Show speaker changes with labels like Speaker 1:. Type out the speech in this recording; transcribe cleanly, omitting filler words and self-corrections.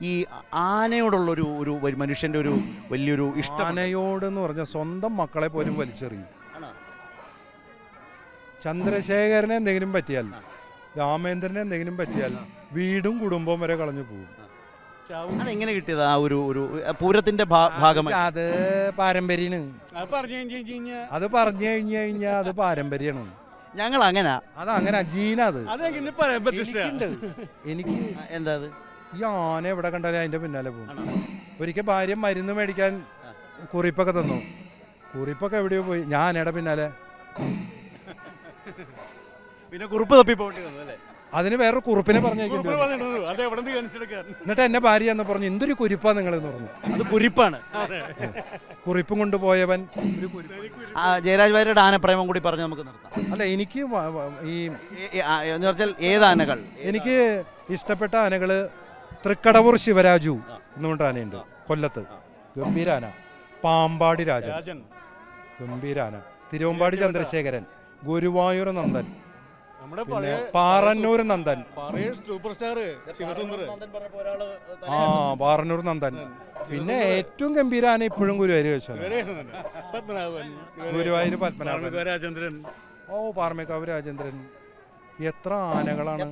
Speaker 1: ഈ ആനയോടുള്ളൊരു ഒരു മനുഷ്യൻ്റെ ഒരു വലിയൊരു ഇഷ്ടം.
Speaker 2: ആനയോടെന്ന് പറഞ്ഞാൽ സ്വന്തം മക്കളെ പോലും വലിച്ചെറിയും. ചന്ദ്രശേഖരനെ എന്തെങ്കിലും പറ്റിയാൽ, രാമേന്ദ്രനെ എന്തെങ്കിലും പറ്റിയാൽ വീടും കുടുംബവും വരെ കളഞ്ഞു പോകും.
Speaker 1: അതെങ്ങനെ കിട്ടിയത്? ആ ഒരു പൂരത്തിന്റെ ഭാഗമായി
Speaker 2: അത് പാരമ്പര്യമാണ്. അത് പറഞ്ഞു കഴിഞ്ഞു കഴിഞ്ഞാൽ അത് പാരമ്പര്യമാണ്.
Speaker 1: ഞങ്ങൾ അങ്ങനെ
Speaker 2: അതങ്ങനെ ജീന. അത് എനിക്ക്
Speaker 1: എന്താ അത്,
Speaker 2: ഈ ആന എവിടെ കണ്ടാലും അതിന്റെ പിന്നാലെ പോകും. ഒരിക്കൽ ഭാര്യ മരുന്ന് മേടിക്കാൻ കുറിപ്പൊക്കെ തന്നു. കുറിപ്പൊക്കെ എവിടെയോ പോയി, ഞാൻ ആനയുടെ പിന്നാലെ.
Speaker 1: പിന്നെ കുറിപ്പ് തപ്പി പോകേണ്ടി വന്നു അല്ലേ?
Speaker 2: അതിന് വേറെ കുറിപ്പിനെ പറഞ്ഞേക്കേണ്ടി വന്നു. എന്നിട്ട് എന്നെ ഭാര്യ എന്ന് പറഞ്ഞു, എന്തൊരു കുരിപ്പാ നിങ്ങളെന്ന് പറഞ്ഞു.
Speaker 1: അത് കുരിപ്പാണ്.
Speaker 2: കുറിപ്പും കൊണ്ടുപോയവൻ
Speaker 1: ജയരാജ് വാര്യരുടെ ആനപ്രേമം കൂടി പറഞ്ഞ് നമുക്ക് നിർത്താം.
Speaker 2: അല്ല, എനിക്ക് ഈ
Speaker 1: എന്ന് പറഞ്ഞാൽ ഏത് ആനകൾ
Speaker 2: എനിക്ക് ഇഷ്ടപ്പെട്ട ആനകള് തൃക്കടവൂർ ശിവരാജു എന്നുകൊണ്ട് ആനയുണ്ട് കൊല്ലത്ത്, ഗംഭീരാന. പാമ്പാടി രാജൻ ഗംഭീരാന. തിരുവമ്പാടി ചന്ദ്രശേഖരൻ, ഗുരുവായൂർ നന്ദൻ, പിന്നെ പാറന്നൂർ നന്ദൻ. പാറന്നൂർ നന്ദൻ. പിന്നെ ഏറ്റവും ഗംഭീരാന ഇപ്പോഴും ഗുരുവായൂർ ഗുരുവായൂർ പത്മനാഭൻ. പാറമേക്കാവ് രാജേന്ദ്രൻ. എത്ര ആനകളാണ്!